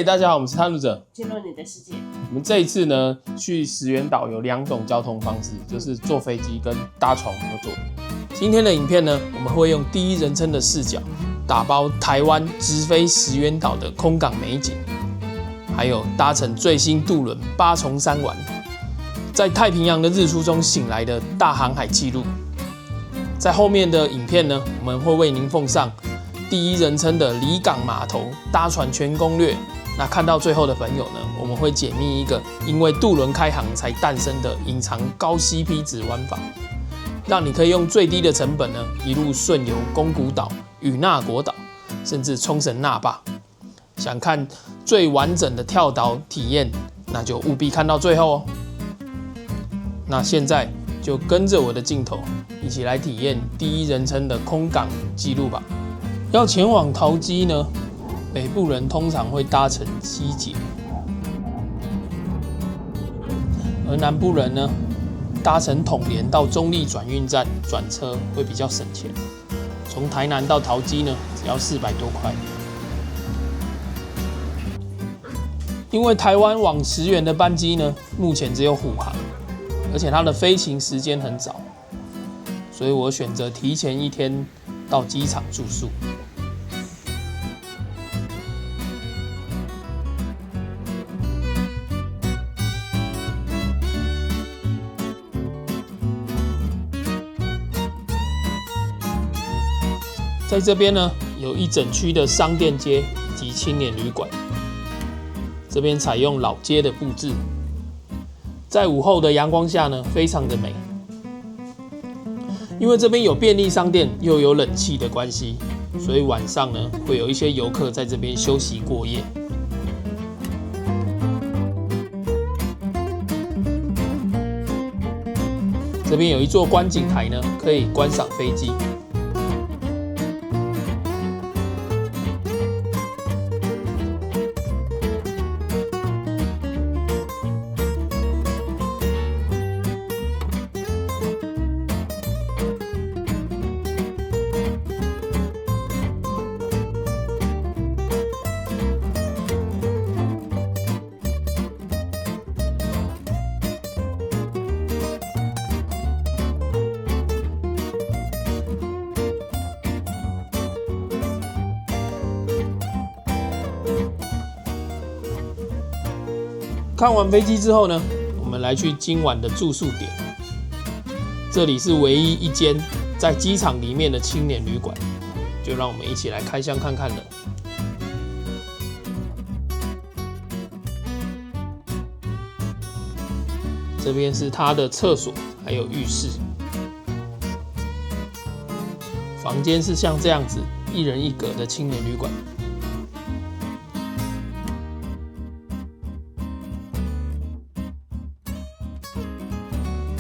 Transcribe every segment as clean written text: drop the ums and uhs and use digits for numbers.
大家好，我們是探路者，進入你的世界。我們這一次呢，去石垣島有2種交通方式，就是坐飛機跟搭船合作。今天的影片呢，我們會用第一人稱的視角，打包台灣直飛石垣島的空港美景，還有搭乘最新渡輪8重山玩，在太平洋的日出中醒來的大航海記錄。在後面的影片呢，我們會為您奉上第一人稱的離港碼頭搭船全攻略。那看到最後的朋友呢，我們會解密一個因為渡輪開航才誕生的隱藏高 CP 值玩法，讓你可以用最低的成本呢，一路順遊宮古島、與那國島，甚至沖繩那霸。想看最完整的跳島體驗，那就務必看到最後哦。那現在就跟着我的鏡頭，一起來體驗第一人稱的空港記錄吧。要前往桃機呢，北部人通常會搭乘機捷，而南部人呢，搭乘統聯到中壢轉運站轉車會比較省錢。從台南到桃機呢，只要400多塊。因為台灣往石垣的班機呢，目前只有虎航，而且它的飛行時間很早，所以我選擇提前1天到機場住宿。在這邊呢，有一整區的商店街以及青年旅館。這邊採用老街的布置，在午後的陽光下呢，非常的美。因為這邊有便利商店又有冷氣的關係，所以晚上呢，會有一些遊客在這邊休息過夜。這邊有一座觀景台呢，可以觀賞飛機。看完飛機之後呢，我們來去今晚的住宿點。這裡是唯一一間在機場裡面的青年旅館，就讓我們一起來開箱看看了。這邊是它的廁所，還有浴室。房間是像這樣子，1人1格的青年旅館。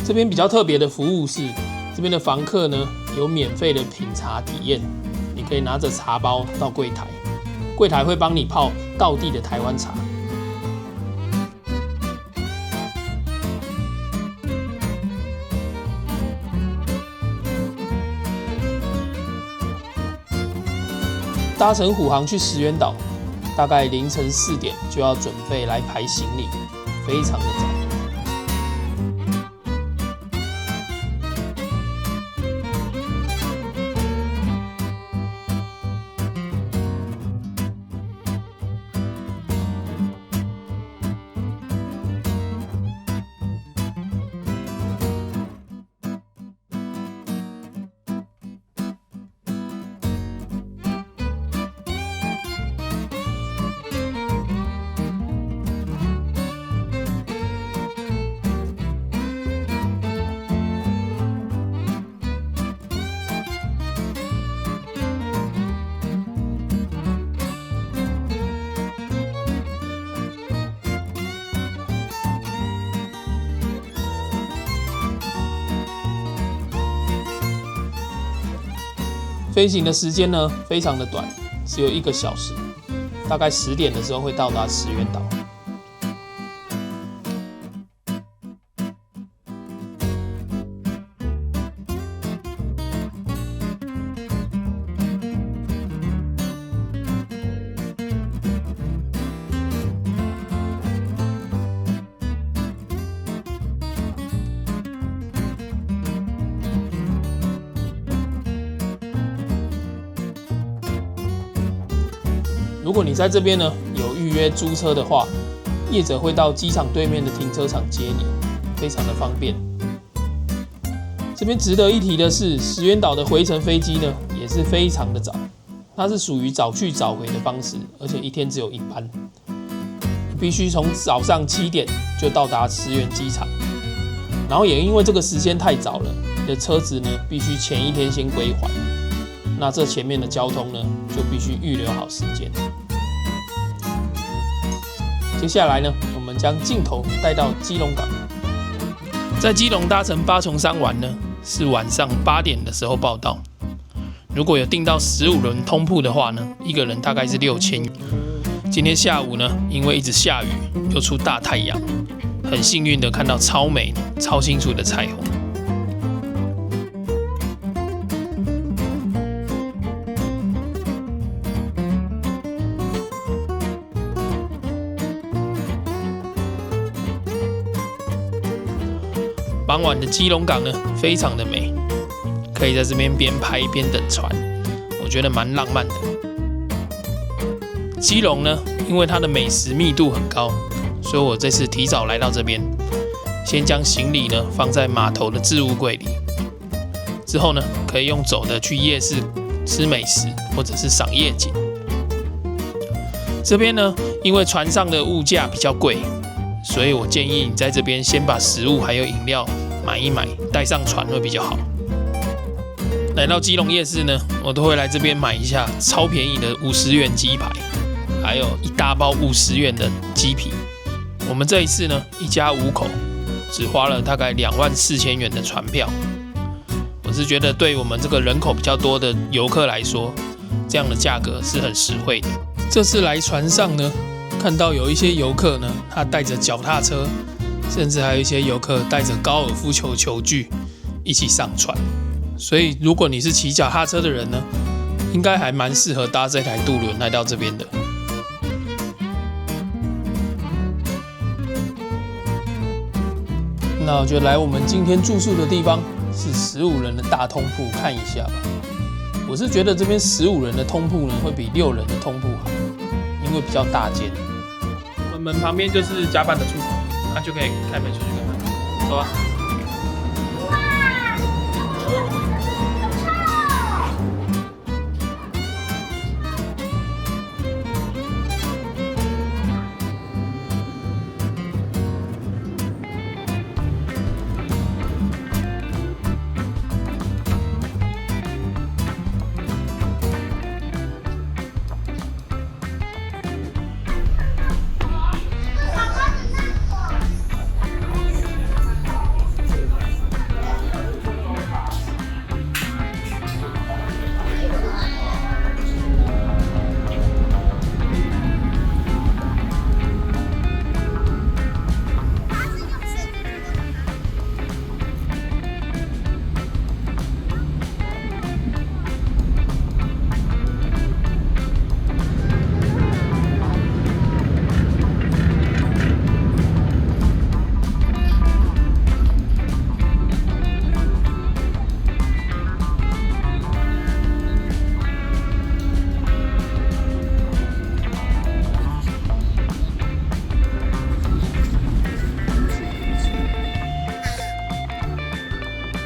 這邊比較特別的服務是，這邊的房客呢有免費的品茶體驗，你可以拿着茶包到櫃檯，櫃檯會幫你泡道地的台灣茶。搭乘虎航去石垣島，大概凌晨4點就要準備來排行李，非常的早。飞行的時間呢，非常的短，只有1個小時，大概10點的時候會到達石垣島。如果你在這邊呢有預約租車的話，業者會到機場對面的停車場接你，非常的方便。這邊值得一提的是，石垣島的回程飛機呢也是非常的早，它是屬於早去早回的方式，而且一天只有1班，必須從早上7點就到達石垣機場。然後也因為這個時間太早了，你的車子呢必須前一天先歸還，那這前面的交通呢就必須預留好時間。接下來呢，我們將鏡頭帶到基隆港，在基隆搭乘八重山玩呢，是晚上8點的時候報到。如果有訂到15人通鋪的話呢，一個人大概是6000元。今天下午呢，因為一直下雨，又出大太陽，很幸運的看到超美、超清楚的彩虹。傍晚的基隆港呢，非常的美，可以在這邊邊拍邊等船，我覺得蠻浪漫的。基隆呢，因為它的美食密度很高，所以我這次提早來到這邊，先將行李呢放在碼頭的置物櫃裡，之後呢可以用走的去夜市吃美食，或者是賞夜景。這邊呢，因為船上的物價比較貴，所以我建議你在這邊先把食物還有飲料買一買，帶上船會比較好。來到基隆夜市呢，我都會來這邊買一下超便宜的50元雞排，還有一大包50元的雞皮。我們這一次呢，一家5口，只花了大概24000元的船票。我是覺得對我們這個人口比較多的遊客來說，這樣的價格是很實惠的。這次來船上呢，看到有一些遊客呢，他帶着腳踏車，甚至還有一些遊客帶着高爾夫球球具一起上船。所以如果你是騎腳踏車的人呢，應該還蠻適合搭這台渡輪來到這邊的。那我就來我們今天住宿的地方是15人的大通鋪看一下吧。我是覺得這邊15人的通鋪呢，會比6人的通鋪好，因為比較大間。我們門旁邊就是甲板的出口，那就可以開門出去看看。走吧。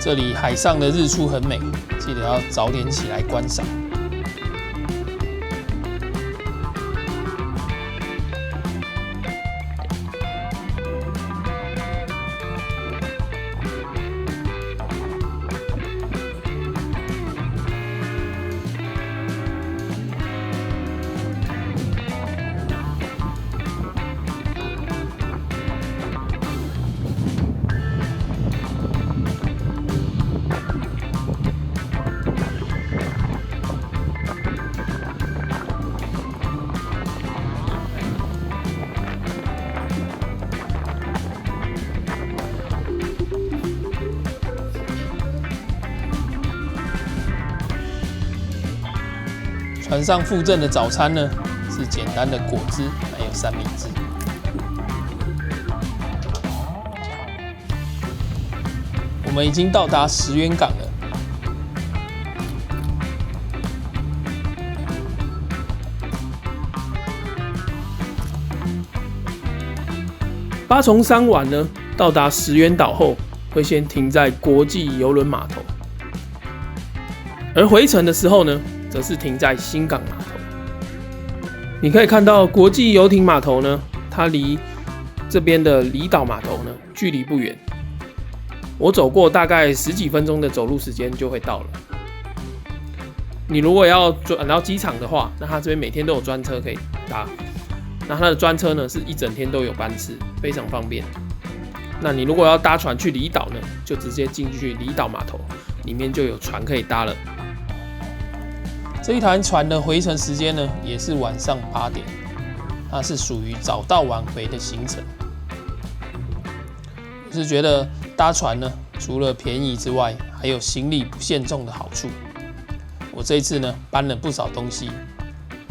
這裡海上的日出很美，記得要早點起來觀賞。船上附贈的早餐呢，是簡單的果汁，還有三明治。我們已經到達石垣港了。八重山丸呢，到達石垣島後，會先停在國際郵輪碼頭，而回程的時候呢，則是停在新港碼頭。你可以看到國際遊艇碼頭呢，它離這邊的離島碼頭呢，距離不遠。我走過大概10幾分鐘的走路時間就會到了。你如果要轉到機場的話，那它這邊每天都有專車可以搭。那它的專車呢，是一整天都有班次，非常方便。那你如果要搭船去離島呢，就直接進去離島碼頭，裡面就有船可以搭了。這一台船的回程時間呢，也是晚上8點，它是屬於早到晚回的行程。我是覺得搭船呢，除了便宜之外，還有行李不限重的好處。我這一次呢，搬了不少東西，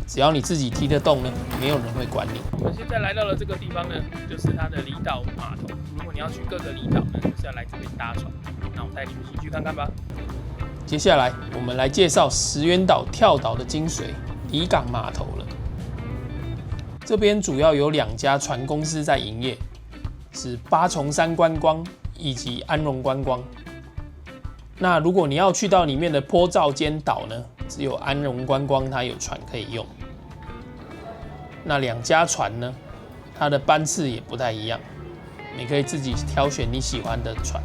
只要你自己提得動呢，沒有人會管你。我們現在來到了這個地方呢，就是它的離島碼頭。如果你要去各個離島呢，就是要來這邊搭船。那我帶你們一起去看看吧。接下來我們來介紹石垣島跳島的精髓——離港碼頭了。這邊主要有2家船公司在營業，是八重山觀光以及安榮觀光。那如果你要去到裡面的坡照間島呢，只有安榮觀光它有船可以用。那2家船呢，它的班次也不太一樣，你可以自己挑選你喜歡的船。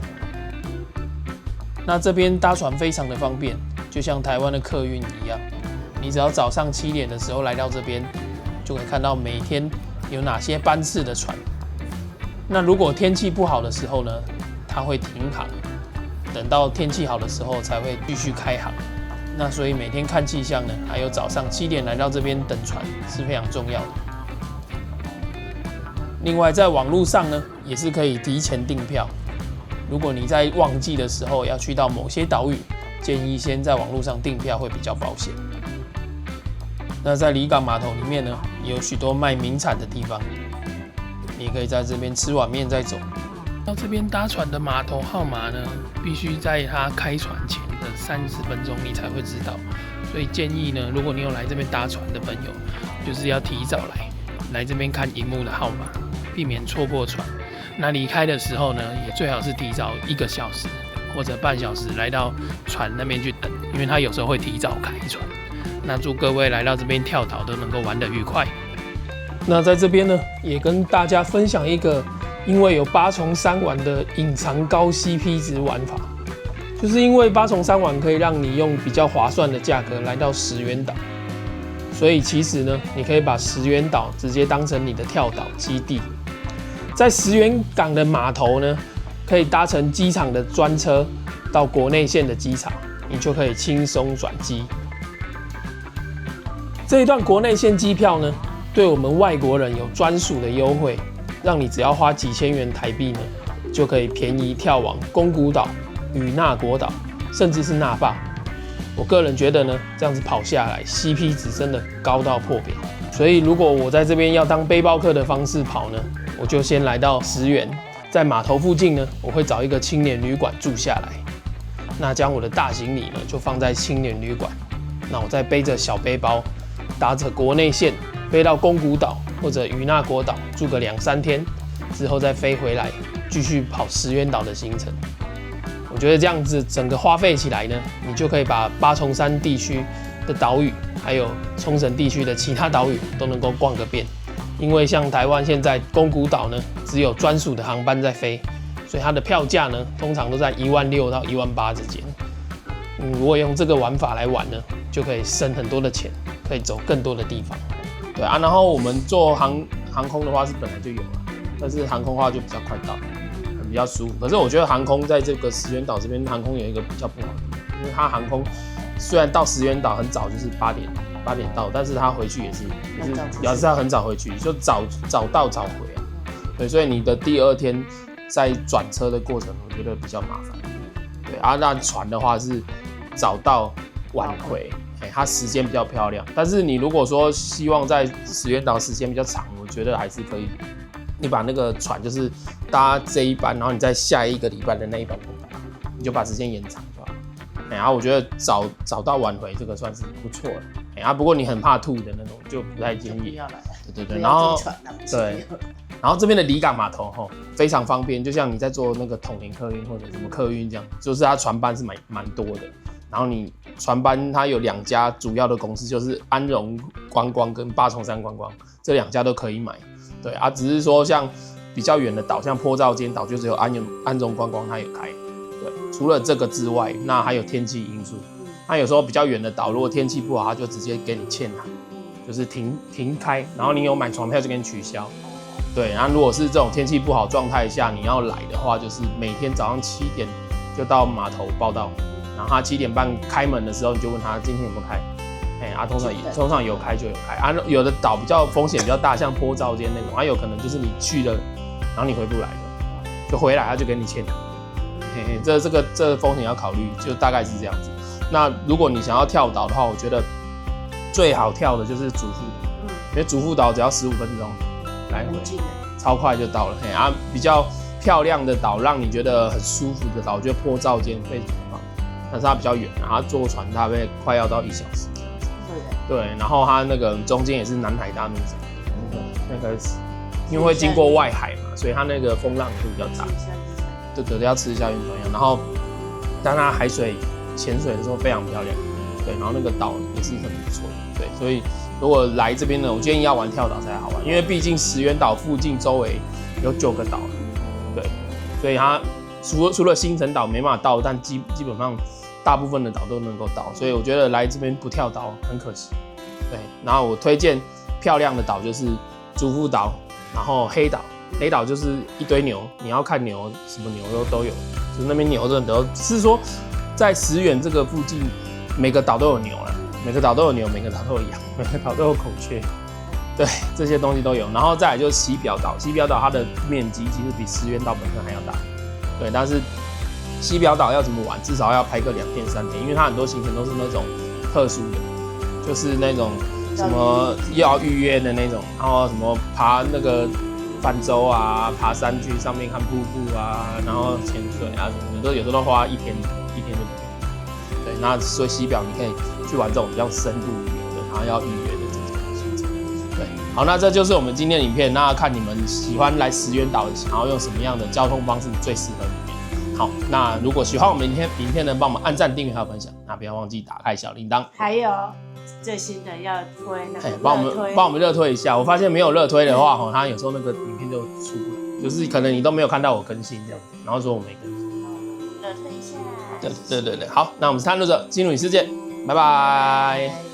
那這邊搭船非常的方便，就像台灣的客運一樣，你只要早上7點的時候來到這邊，就可以看到每天有哪些班次的船。那如果天氣不好的時候呢，它會停航，等到天氣好的時候才會繼續開航。那所以每天看氣象呢，還有早上7點來到這邊等船是非常重要的。另外在網絡上呢，也是可以提前訂票。如果你在旺季的時候要去到某些島嶼，建議先在網絡上訂票會比較保險。那在離港碼頭裡面呢，也有許多賣名產的地方，你可以在這邊吃碗麵再走。到這邊搭船的碼頭號碼呢，必須在它開船前的30分鐘你才會知道，所以建議呢，如果你有來這邊搭船的朋友，就是要提早來這邊看熒幕的號碼，避免錯過船。那離開的時候呢，也最好是提早1個小時或者半小時來到船那邊去等，因為它有時候會提早開船。那祝各位來到這邊跳島都能夠玩得愉快。那在這邊呢，也跟大家分享一個因為有八重山丸的隱藏高 CP 值玩法，就是因為八重山丸可以讓你用比較划算的價格來到石垣島，所以其實呢，你可以把石垣島直接當成你的跳島基地。在石垣港的碼頭呢，可以搭乘機場的專車到國內線的機場，你就可以輕鬆轉機。這一段國內線機票呢，對我們外國人有專屬的優惠，讓你只要花幾千元台幣呢，就可以便宜跳往宮古島、與那國島，甚至是那霸。我個人覺得呢，這樣子跑下來 ，CP 值真的高到破表。所以如果我在這邊要當背包客的方式跑呢，我就先來到石垣，在碼頭附近呢，我會找一個青年旅館住下來。那將我的大行李呢，就放在青年旅馆。那我再背着小背包，搭着國內線飛到宮古島或者與那國島住個2、3天，之後再飛回來，繼續跑石垣島的行程。我覺得這樣子整個花費起來呢，你就可以把八重山地區的島嶼，還有沖繩地區的其他島嶼都能夠逛個遍。因為像台灣現在宮古島呢，只有專屬的航班在飛，所以它的票價呢，通常都在16000到18000之間。如果用這個玩法來玩呢，就可以省很多的錢，可以走更多的地方。對啊，然後我們坐航空的話是本來就有了，但是航空的話就比較快到，比較舒服。可是我覺得航空在這個石垣島這邊，航空有一個比較不好的地方，因為它航空雖然到石垣島很早，就是8點到，但是它回去也是要很早回去，就早到早回啊。对，所以你的第2天在轉車的過程，我覺得比較麻煩。對啊，那船的話是早到晚回，它時間比較漂亮。但是你如果說希望在石垣島時間比較長，我覺得還是可以。你把那個船就是搭這一班，然後你在下一個禮拜的那一班，你就把時間延長就好。然後我覺得早到晚回這個算是不錯了。不過你很怕吐的那種，就不太建議。對，然後對，然後這邊的離港碼頭非常方便，就像你在坐那個統聯客運或者什麼客運這樣，就是它船班是蠻多的。然後你船班它有2家主要的公司，就是安榮觀光跟八重山觀光，這2家都可以買。對啊，只是說像比較遠的島，像波照間島，就只有安榮觀光它有開。對，除了這個之外，那還有天氣因素。那有時候比較遠的島，如果天氣不好，它就直接給你欠航，就是停開，然後你有買船票就給你取消。對，然後如果是這種天氣不好狀態下，你要來的話，就是每天早上7點就到碼頭報到。然後他7點半開門的時候，你就問他今天有沒有開，通常有開就有開啊。有的島比較風險比較大，像波照間那種，有可能就是你去了，然後你回不來了，就回來他就給你欠。這風險要考慮，就大概是這樣子。那如果你想要跳島的話，我覺得最好跳的就是主副島，因為主副島只要15分鐘來回，超快就到了。比較漂亮的島，讓你覺得很舒服的島，我覺得波照間非常棒。但是它比較遠，然後它坐船大概快要到1小時這樣子。對，然後它那個中間也是南海大怒神，那個因為會經過外海嘛，所以它那個風浪會比較大。對，要吃一下運轉藥。然後，但它海水潛水的時候非常漂亮。對，然後那個島也是很不錯。對，所以如果來這邊呢，我建議要玩跳島才好玩，因為畢竟石垣島附近周圍有9個島。對，所以它除了星辰島沒辦法到，但基本上大部分的島都能夠到，所以我覺得來這邊不跳島很可惜。对，然後我推薦漂亮的島就是主副島，然後黑島。黑島就是一堆牛，你要看牛，什麼牛都有，就是那邊牛真的都是說，在石垣這個附近，每個島都有牛啦，每個島都有牛，每個島都有羊，每個島都有孔雀，對，這些東西都有。然後再來就是西表島，西表島它的面積其實比石垣島本身還要大，對，但是西表島要怎麼玩，至少要拍個2天3天，因為它很多行程都是那種特殊的，就是那種什麼要預約的那種，然後什麼爬那個泛舟啊，爬山去上面看瀑布啊，然後潛水啊什麼的，有時候都花1天就可以。对，那所以西表你可以去玩这種比較深度旅遊的，然後要預約的這種行程。对，好，那這就是我們今天的影片。那看你們喜歡來石垣島，想要用什麼樣的交通方式最適合你們。好，那如果喜歡我們影片呢，幫我們按讚、訂閱還有分享。那不要忘記打開小鈴鐺。還有最新的要推那個幫我們熱推一下。我發現沒有熱推的話，它有時候那個影片就出不來，就是可能你都沒有看到我更新這樣子，然後說我沒更新。熱推一下。對，好，那我們是探路者，進入你世界，拜拜。